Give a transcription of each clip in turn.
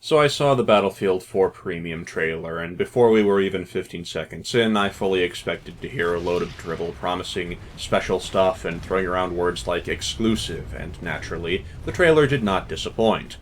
So I saw the Battlefield 4 Premium trailer, and before we were even 15 seconds in, I fully expected to hear a load of drivel promising special stuff and throwing around words like exclusive, and naturally, the trailer did not disappoint.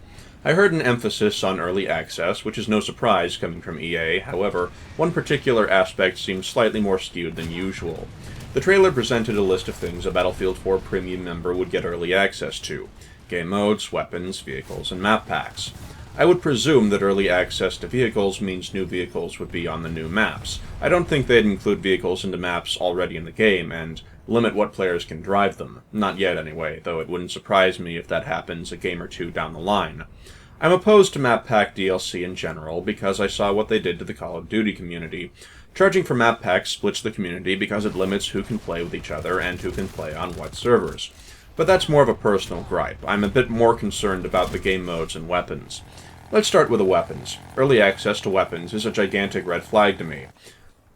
I heard an emphasis on early access, which is no surprise coming from EA. However, one particular aspect seemed slightly more skewed than usual. The trailer presented a list of things a Battlefield 4 Premium member would get early access to: game modes, weapons, vehicles, and map packs. I would presume that early access to vehicles means new vehicles would be on the new maps. I don't think they'd include vehicles into maps already in the game, and limit what players can drive them. Not yet, anyway, though it wouldn't surprise me if that happens a game or two down the line. I'm opposed to map pack DLC in general, because I saw what they did to the Call of Duty community. Charging for map packs splits the community because it limits who can play with each other and who can play on what servers. But that's more of a personal gripe. I'm a bit more concerned about the game modes and weapons. Let's start with the weapons. Early access to weapons is a gigantic red flag to me.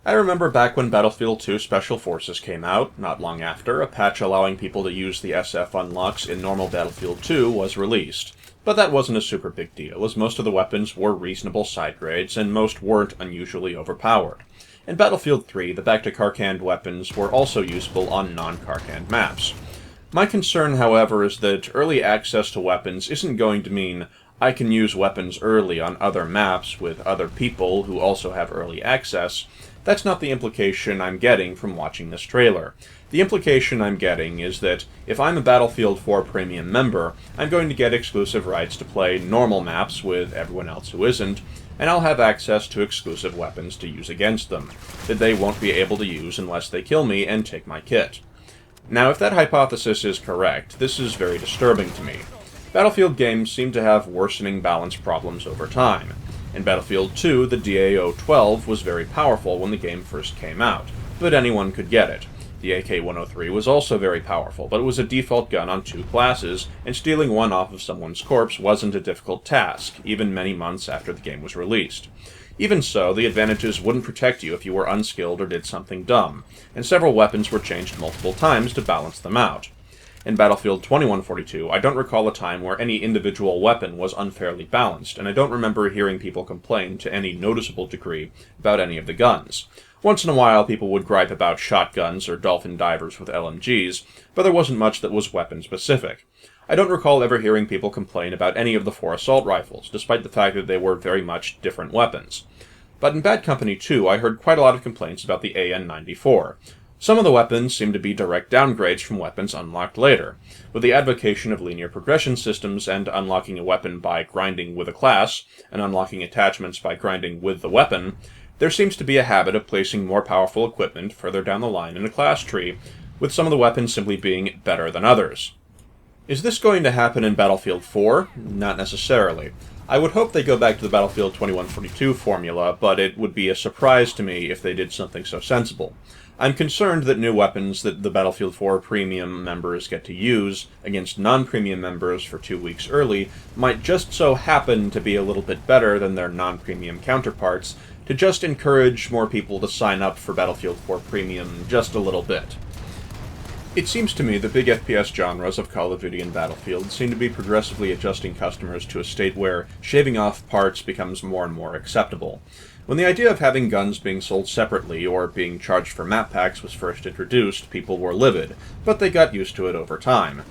I remember back when Battlefield 2 Special Forces came out, not long after, a patch allowing people to use the SF unlocks in normal Battlefield 2 was released. But that wasn't a super big deal, as most of the weapons were reasonable side grades, and most weren't unusually overpowered. In Battlefield 3, the back-to-Carcanned weapons were also usable on non-Carcanned maps. My concern, however, is that early access to weapons isn't going to mean I can use weapons early on other maps with other people who also have early access. That's not the implication I'm getting from watching this trailer. The implication I'm getting is that if I'm a Battlefield 4 Premium member, I'm going to get exclusive rights to play normal maps with everyone else who isn't, and I'll have access to exclusive weapons to use against them, that they won't be able to use unless they kill me and take my kit. Now, if that hypothesis is correct, this is very disturbing to me. Battlefield games seem to have worsening balance problems over time. In Battlefield 2, the DAO-12 was very powerful when the game first came out, but anyone could get it. The AK-103 was also very powerful, but it was a default gun on 2 classes, and stealing one off of someone's corpse wasn't a difficult task, even many months after the game was released. Even so, the advantages wouldn't protect you if you were unskilled or did something dumb, and several weapons were changed multiple times to balance them out. In Battlefield 2142, I don't recall a time where any individual weapon was unfairly balanced, and I don't remember hearing people complain to any noticeable degree about any of the guns. Once in a while, people would gripe about shotguns or dolphin divers with LMGs, but there wasn't much that was weapon-specific. I don't recall ever hearing people complain about any of the 4 assault rifles, despite the fact that they were very much different weapons. But in Bad Company 2, I heard quite a lot of complaints about the AN-94. Some of the weapons seem to be direct downgrades from weapons unlocked later. With the advocation of linear progression systems and unlocking a weapon by grinding with a class, and unlocking attachments by grinding with the weapon, there seems to be a habit of placing more powerful equipment further down the line in a class tree, with some of the weapons simply being better than others. Is this going to happen in Battlefield 4? Not necessarily. I would hope they go back to the Battlefield 2142 formula, but it would be a surprise to me if they did something so sensible. I'm concerned that new weapons that the Battlefield 4 Premium members get to use against non-Premium members for 2 weeks early might just so happen to be a little bit better than their non-Premium counterparts, to just encourage more people to sign up for Battlefield 4 Premium just a little bit. It seems to me the big FPS genres of Call of Duty and Battlefield seem to be progressively adjusting customers to a state where shaving off parts becomes more and more acceptable. When the idea of having guns being sold separately or being charged for map packs was first introduced, people were livid, but they got used to it over time.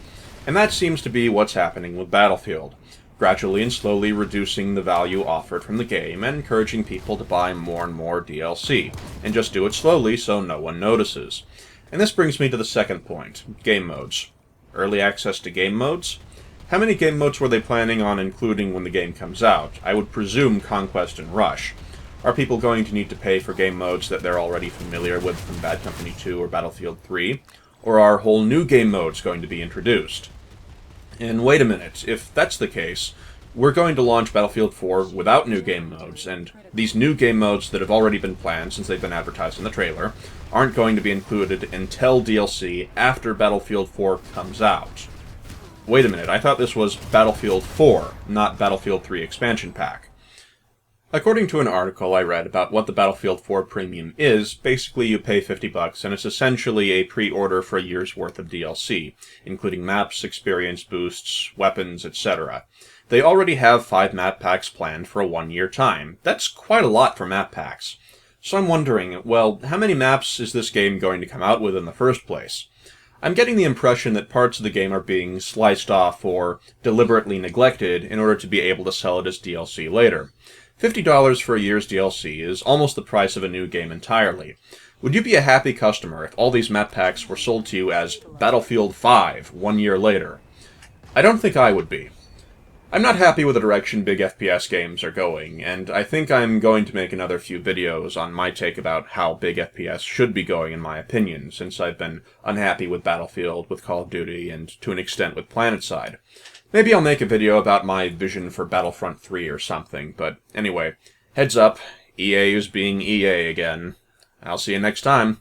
And that seems to be what's happening with Battlefield, gradually and slowly reducing the value offered from the game and encouraging people to buy more and more DLC, and just do it slowly so no one notices. And this brings me to the second point, game modes. Early access to game modes? How many game modes were they planning on including when the game comes out? I would presume Conquest and Rush. Are people going to need to pay for game modes that they're already familiar with from Bad Company 2 or Battlefield 3? Or are whole new game modes going to be introduced? And wait a minute, if that's the case, we're going to launch Battlefield 4 without new game modes, and these new game modes that have already been planned since they've been advertised in the trailer aren't going to be included until DLC after Battlefield 4 comes out. Wait a minute, I thought this was Battlefield 4, not Battlefield 3 expansion pack. According to an article I read about what the Battlefield 4 Premium is, basically you pay $50 and it's essentially a pre-order for a year's worth of DLC, including maps, experience boosts, weapons, etc. They already have 5 map packs planned for a 1-year time. That's quite a lot for map packs. So I'm wondering, well, how many maps is this game going to come out with in the first place? I'm getting the impression that parts of the game are being sliced off or deliberately neglected in order to be able to sell it as DLC later. $50 for a year's DLC is almost the price of a new game entirely. Would you be a happy customer if all these map packs were sold to you as Battlefield 5 1 year later? I don't think I would be. I'm not happy with the direction big FPS games are going, and I think I'm going to make another few videos on my take about how big FPS should be going in my opinion, since I've been unhappy with Battlefield, with Call of Duty, and to an extent with PlanetSide. Maybe I'll make a video about my vision for Battlefront 3 or something, but anyway, heads up, EA is being EA again. I'll see you next time.